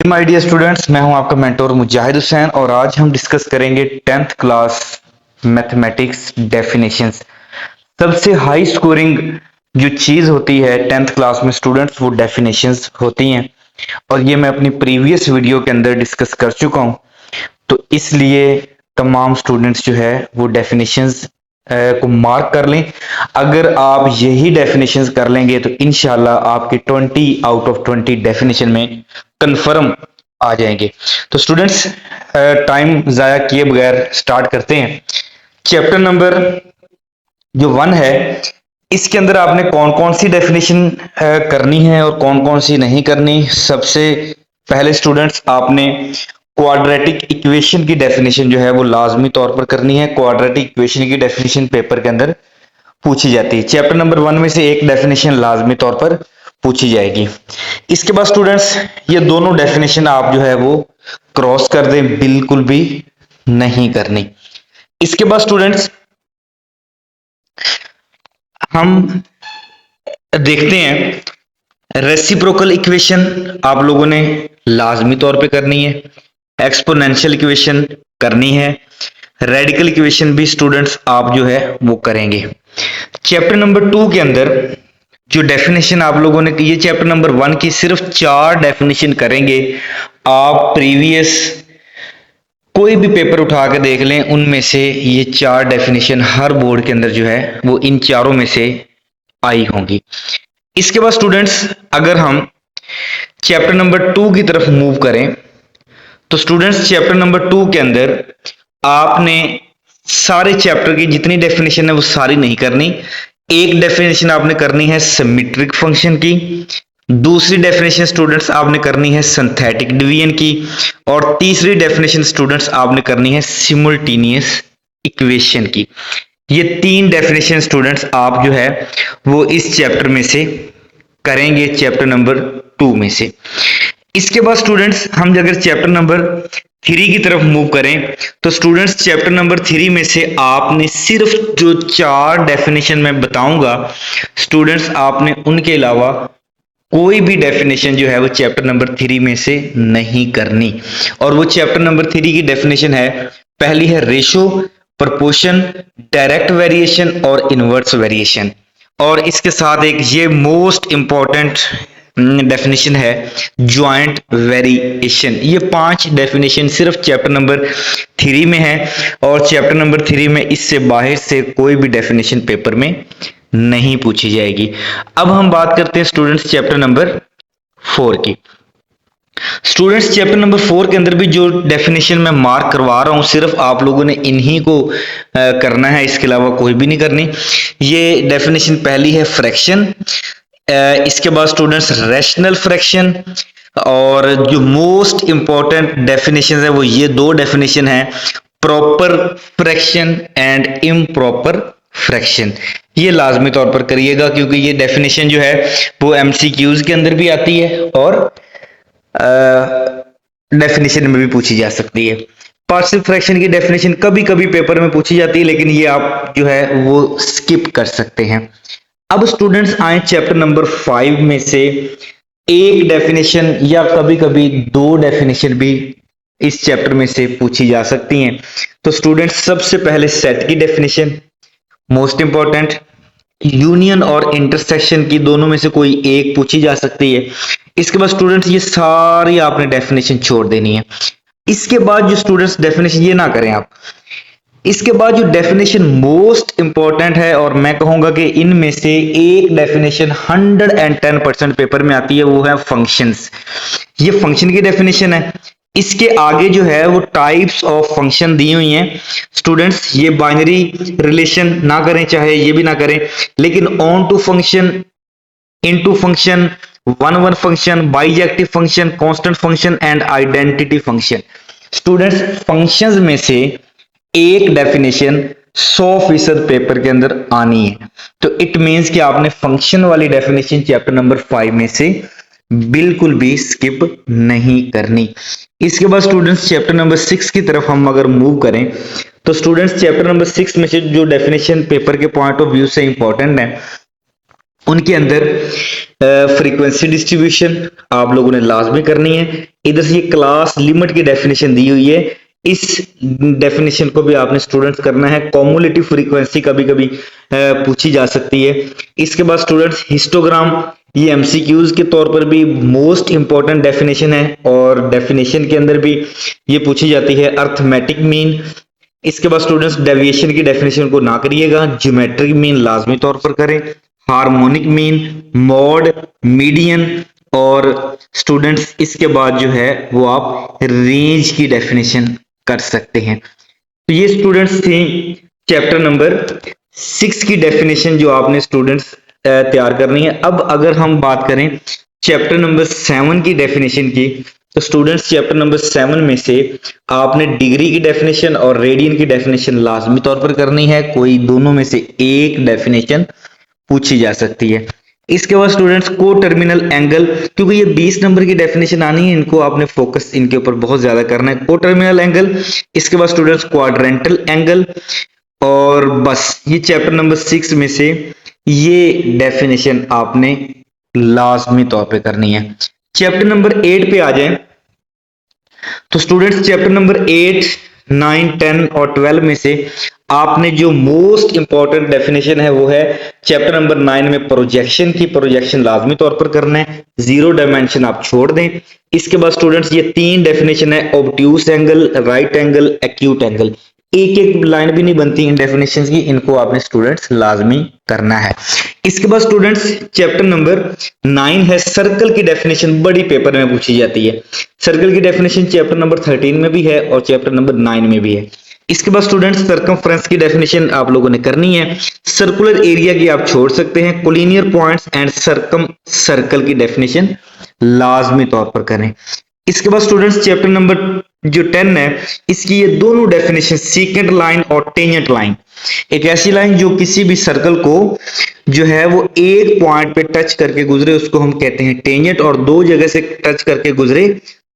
My dear students, मैं हूं आपका मेंटोर मुजाहिद हुसैन और आज हम डिस्कस करेंगे 10th क्लास मैथमेटिक्स डेफिनेशंस। सबसे हाई स्कोरिंग जो चीज होती है 10th क्लास में स्टूडेंट्स, वो डेफिनेशंस होती हैं और ये मैं अपनी प्रीवियस वीडियो के अंदर डिस्कस कर चुका हूं। तो इसलिए तमाम स्टूडेंट्स जो है वो डेफिनेशंस को मार्क कर लें। अगर आप यही डेफिनेशंस कर लेंगे तो इंशाल्लाह आपके 20 आउट ऑफ 20 डेफिनेशन में कंफर्म आ जाएंगे। तो स्टूडेंट्स, टाइम जाया किए बगैर स्टार्ट करते हैं। चैप्टर नंबर जो 1 है, इसके अंदर आपने कौन कौन सी डेफिनेशन करनी है और कौन कौन सी नहीं करनी। सबसे पहले स्टूडेंट्स, आपने क्वाड्रेटिक इक्वेशन की डेफिनेशन जो है वो लाजमी तौर पर करनी है। क्वाड्रेटिक इक्वेशन की डेफिनेशन पेपर के अंदर पूछी जाती है। चैप्टर नंबर 1 में से एक डेफिनेशन लाजमी तौर पर पूछी जाएगी। इसके बाद स्टूडेंट्स, ये दोनों डेफिनेशन आप जो है वो क्रॉस कर दें, बिल्कुल भी नहीं करनी। इसके बाद स्टूडेंट्स, हम देखते हैं रेसिप्रोकल इक्वेशन आप लोगों ने लाजमी तौर पे करनी है, एक्सपोनेंशियल इक्वेशन करनी है, रेडिकल इक्वेशन भी स्टूडेंट्स आप जो है वो करेंगे। चैप्टर नंबर 2 के अंदर जो डेफिनेशन आप लोगों ने की है, चैप्टर नंबर 1 की सिर्फ 4 डेफिनेशन करेंगे। आप प्रीवियस कोई भी पेपर उठा के देख लें, उनमें से ये 4 डेफिनेशन हर बोर्ड के अंदर जो है वो इन चारों में से आई होंगी। इसके बाद स्टूडेंट्स, अगर हम चैप्टर नंबर 2 की तरफ मूव करें तो स्टूडेंट्स, चैप्टर नंबर 2 के अंदर आपने सारे चैप्टर की जितनी डेफिनेशन है वो सारी नहीं करनी। एक डेफिनेशन आपने करनी है सिमेट्रिक फंक्शन की, दूसरी डेफिनेशन स्टूडेंट्स आपने करनी है सिंथेटिक डिवीजन की, और तीसरी डेफिनेशन स्टूडेंट्स आपने करनी है सिमुल्टेनियस इक्वेशन की। ये 3 डेफिनेशन स्टूडेंट्स आप जो है वो इस चैप्टर में से करेंगे, चैप्टर नंबर 2 में से। इसके बाद स्टूडेंट्स, हम अगर चैप्टर नंबर 3 की तरफ मूव करें तो स्टूडेंट्स, चैप्टर नंबर 3 में से आपने सिर्फ जो 4 डेफिनेशन मैं बताऊंगा स्टूडेंट्स, आपने उनके अलावा कोई भी डेफिनेशन जो है वो चैप्टर नंबर 3 में से नहीं करनी। और वो चैप्टर नंबर 3 की डेफिनेशन है, पहली है रेशो, प्रोपोर्शन, डायरेक्ट वेरिएशन और इनवर्स वेरिएशन। और इसके साथ एक ये मोस्ट इंपॉर्टेंट डेफिनेशन है ज्वाइंट वेरिएशन। ये 5 डेफिनेशन सिर्फ चैप्टर नंबर 3 में है और चैप्टर नंबर 3 में इससे बाहर से कोई भी डेफिनेशन पेपर में नहीं पूछी जाएगी। अब हम बात करते हैं स्टूडेंट्स चैप्टर नंबर 4 की। स्टूडेंट्स, चैप्टर नंबर 4 के अंदर भी जो डेफिनेशन मैं मार्क करवा रहा हूं, सिर्फ आप लोगों ने इन्हीं को करना है, इसके अलावा कोई भी नहीं करनी। ये डेफिनेशन पहली है फ्रैक्शन, इसके बाद स्टूडेंट्स रैशनल फ्रैक्शन, और जो मोस्ट इंपॉर्टेंट डेफिनेशन है वो ये 2 डेफिनेशन है, proper fraction and improper fraction. ये लाजमी तौर पर करिएगा क्योंकि ये डेफिनेशन जो है वो एमसीक्यूज के अंदर भी आती है और डेफिनेशन में भी पूछी जा सकती है। पार्शियल फ्रैक्शन की डेफिनेशन कभी कभी पेपर में पूछी जाती है, लेकिन ये आप जो है वो स्किप कर सकते हैं। अब स्टूडेंट्स आए चैप्टर नंबर 5 में से एक डेफिनेशन या कभी कभी 2 डेफिनेशन भी इस चैप्टर में से पूछी जा सकती हैं। तो स्टूडेंट्स, सबसे पहले सेट की डेफिनेशन मोस्ट इंपॉर्टेंट, यूनियन और इंटरसेक्शन की दोनों में से कोई एक पूछी जा सकती है। इसके बाद स्टूडेंट्स, ये सारी आपने डेफिनेशन छोड़ देनी है। इसके बाद जो स्टूडेंट्स डेफिनेशन ये ना करें आप, इसके बाद जो डेफिनेशन मोस्ट इंपॉर्टेंट है और मैं कहूंगा कि इनमें से एक डेफिनेशन 110% पेपर में आती है, वो है फंक्शंस। ये फंक्शन की डेफिनेशन है। इसके आगे जो है वो टाइप्स ऑफ फंक्शन दी हुई हैं स्टूडेंट्स। ये बाइनरी रिलेशन ना करें, चाहे ये भी ना करें, लेकिन onto function, into function, one one function, bijective function, constant function and identity function. Students, functions में से एक डेफिनेशन 100% पेपर के अंदर आनी है। तो इट मींस कि आपने फंक्शन वाली डेफिनेशन चैप्टर नंबर 5 में से बिल्कुल भी स्किप नहीं करनी। इसके बाद स्टूडेंट्स, चैप्टर नंबर 6 की तरफ हम अगर मूव करें तो स्टूडेंट्स, चैप्टर नंबर 6 में से जो डेफिनेशन पेपर के पॉइंट ऑफ व्यू से इंपॉर्टेंट है उनके अंदर फ्रीक्वेंसी डिस्ट्रीब्यूशन आप लोगों ने लाजमी करनी है। इधर से ये क्लास लिमिट की डेफिनेशन दी हुई है, इस डेफिनेशन को भी आपने स्टूडेंट्स करना है। कॉमुलेटिव फ्रीक्वेंसी कभी कभी पूछी जा सकती है। इसके बाद स्टूडेंट्स हिस्टोग्राम, ये एमसीक्यूज के तौर पर भी मोस्ट इंपॉर्टेंट डेफिनेशन है और डेफिनेशन के अंदर भी ये पूछी जाती है। अर्थमेटिक मीन, इसके बाद स्टूडेंट्स डेविएशन की डेफिनेशन को ना करिएगा, ज्योमेट्रिक मीन लाजमी तौर पर करें। हार्मोनिक मीन, मॉड, मीडियन और स्टूडेंट्स इसके बाद जो है वो आप रेंज की डेफिनेशन कर सकते हैं। तो ये स्टूडेंट्स थी चैप्टर नंबर 6 की डेफिनेशन जो आपने स्टूडेंट्स तैयार करनी है। अब अगर हम बात करें चैप्टर नंबर 7 की डेफिनेशन की, तो स्टूडेंट्स चैप्टर नंबर 7 में से आपने डिग्री की डेफिनेशन और रेडियन की डेफिनेशन लाजमी तौर पर करनी है। कोई दोनों में से एक डेफिनेशन पूछी जा सकती है। इसके बाद स्टूडेंट्स को टर्मिनल एंगल, क्योंकि ये 20 नंबर की डेफिनेशन आनी है, इनको आपने फोकस इनके ऊपर बहुत ज्यादा करना है। को टर्मिनल एंगल, इसके बाद स्टूडेंट्स क्वाड्रेंटल एंगल, और बस ये चैप्टर नंबर 6 में से ये डेफिनेशन आपने लाजमी तौर पे करनी है। चैप्टर नंबर 8 पे आ जाए तो स्टूडेंट्स चैप्टर नंबर 8, 9, 10 और 12 में से आपने जो मोस्ट इंपॉर्टेंट डेफिनेशन है वो है चैप्टर नंबर 9 में प्रोजेक्शन की। प्रोजेक्शन लाजमी तौर पर करना है, जीरो डायमेंशन आप छोड़ दें। इसके बाद स्टूडेंट्स ये 3 डेफिनेशन है, obtuse angle, right angle, acute angle. एक एक लाइन भी नहीं बनती इन डेफिनेशन की, इनको आपने स्टूडेंट्स लाजमी करना है। इसके बाद स्टूडेंट्स चैप्टर नंबर 9 है सर्कल की डेफिनेशन, बड़ी पेपर में पूछी जाती है। सर्कल की डेफिनेशन चैप्टर नंबर 13 में भी है और चैप्टर नंबर 9 में भी है। इसके बाद स्टूडेंट्स सर्कमफ्रेंस की डेफिनेशन आप लोगों ने करनी है। सर्कुलर एरिया की आप छोड़ सकते हैं। Collinear points and circum circle की डेफिनेशन लाजमी तौर पर करें। इसके बाद स्टूडेंट्स चैप्टर नंबर जो 10 है, इसकी ये दोनों डेफिनेशन, सीकेंट लाइन और टेंजेंट लाइन, एक ऐसी लाइन जो किसी भी सर्कल को जो है वो एक पॉइंट पे टच करके गुजरे, उसको हम कहते हैं टेंजेंट, और दो जगह से टच करके गुजरे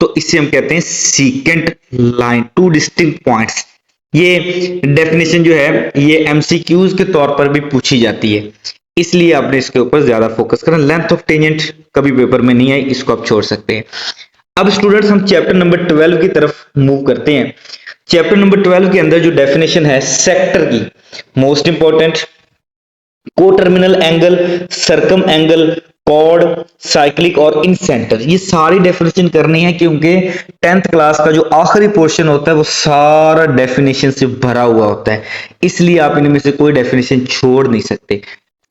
तो इससे हम कहते हैं secant line, two distinct points. ये डेफिनेशन जो है ये एमसीक्यूज के तौर पर भी पूछी जाती है, इसलिए आपने इसके ऊपर ज्यादा फोकस करना। लेंथ ऑफ टेंजेंट कभी पेपर में नहीं आई, इसको आप छोड़ सकते हैं। अब स्टूडेंट्स हम चैप्टर नंबर 12 की तरफ मूव करते हैं। चैप्टर नंबर 12 के अंदर जो डेफिनेशन है सेक्टर की, मोस्ट इंपॉर्टेंट, को terminal angle, circum angle, chord, cyclic और इन सेंटर, ये सारी डेफिनेशन करनी है क्योंकि 10th क्लास का जो आखिरी पोर्शन होता है वो सारा डेफिनेशन से भरा हुआ होता है, इसलिए आप इनमें से कोई डेफिनेशन छोड़ नहीं सकते।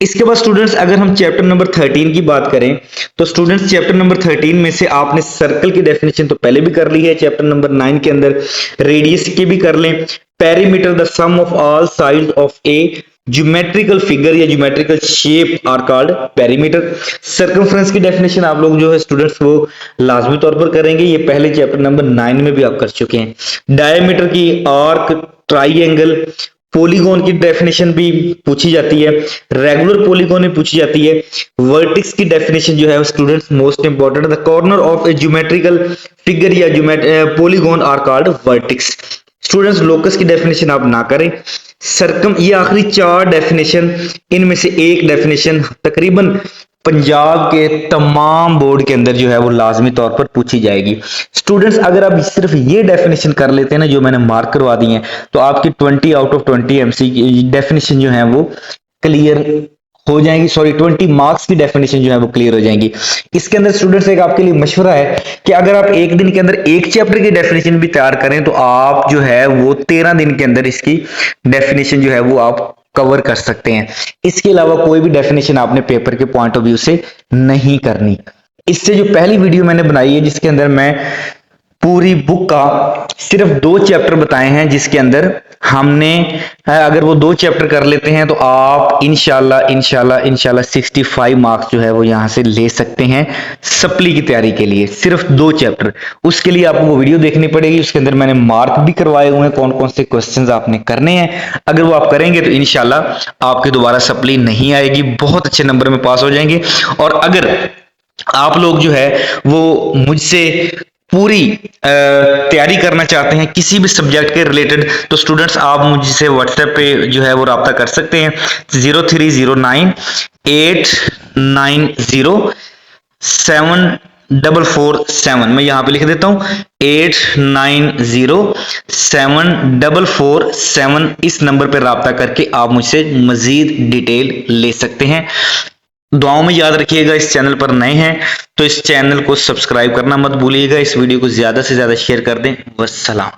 इसके बाद स्टूडेंट्स अगर हम चैप्टर नंबर 13 की बात करें तो स्टूडेंट्स चैप्टर नंबर 13 में से आपने सर्कल की डेफिनेशन तो पहले भी कर ली है, चैप्टर नंबर 9 के अंदर रेडियस की भी कर लें। Perimeter, the sum of all side of a geometrical figure या geometrical shape are called perimeter. Circumference की डेफिनेशन आप लोग जो है स्टूडेंट्स वो लाजमी तौर पर करेंगे, ये पहले चैप्टर नंबर 9 में भी आप कर चुके हैं। डायमीटर की, आर्क, ट्राइएंगल, पॉलीगॉन की डेफिनेशन भी पूछी जाती है, रेगुलर पॉलीगॉन भी पूछी जाती है। वर्टिक्स की डेफिनेशन जो है students most important, the corner of a geometrical figure या polygon are called vertex. Students locus की डेफिनेशन आप ना करें। सर्कम, ये आखिरी 4 डेफिनेशन, इनमें से एक डेफिनेशन तकरीबन पंजाब के तमाम बोर्ड के अंदर जो है वो लाजमी तौर पर पूछी जाएगी। स्टूडेंट्स अगर आप सिर्फ ये डेफिनेशन कर लेते हैं ना जो मैंने मार्क करवा दी है, तो आपकी 20 आउट ऑफ 20 एमसी डेफिनेशन जो है वो क्लियर हो जाएंगी, सॉरी 20 मार्क्स की डेफिनेशन जो है वो क्लियर हो जाएंगी। इसके अंदर स्टूडेंट्स एक आपके लिए मशवरा है कि अगर आप एक दिन के अंदर एक चैप्टर की डेफिनेशन भी तैयार करें तो आप जो है वो 13 दिन के अंदर इसकी डेफिनेशन जो है वो आप कवर कर सकते हैं। इसके अलावा कोई भी डेफिनेशन आपने पेपर के पॉइंट ऑफ व्यू से नहीं करनी। इससे जो पहली वीडियो मैंने बनाई है जिसके अंदर मैं पूरी बुक का सिर्फ 2 चैप्टर बताए हैं, जिसके अंदर हमने अगर वो 2 चैप्टर कर लेते हैं तो आप इंशाल्लाह 65 मार्क्स जो है वो यहां से ले सकते हैं सप्ली की तैयारी के लिए। सिर्फ 2 चैप्टर, उसके लिए आपको वो वीडियो देखनी पड़ेगी, उसके अंदर मैंने मार्क भी करवाए हुए हैं कौन कौन से क्वेश्चंस आपने करने हैं। अगर वो आप करेंगे तो इंशाल्लाह आपके दोबारा सप्ली नहीं आएगी, बहुत अच्छे नंबर में पास हो जाएंगे। और अगर आप लोग जो है वो मुझसे पूरी तैयारी करना चाहते हैं किसी भी सब्जेक्ट के रिलेटेड, तो स्टूडेंट्स आप मुझसे व्हाट्सएप पे जो है वो रब्ता कर सकते हैं 0309 89074447। मैं यहां पे लिख देता हूं 89074447। इस नंबर पर राब्ता करके आप मुझसे मजीद डिटेल ले सकते हैं। दुआओं में याद रखिएगा, इस चैनल पर नए हैं तो इस चैनल को सब्सक्राइब करना मत भूलिएगा। इस वीडियो को ज्यादा से ज्यादा शेयर कर दें। वस्सलाम।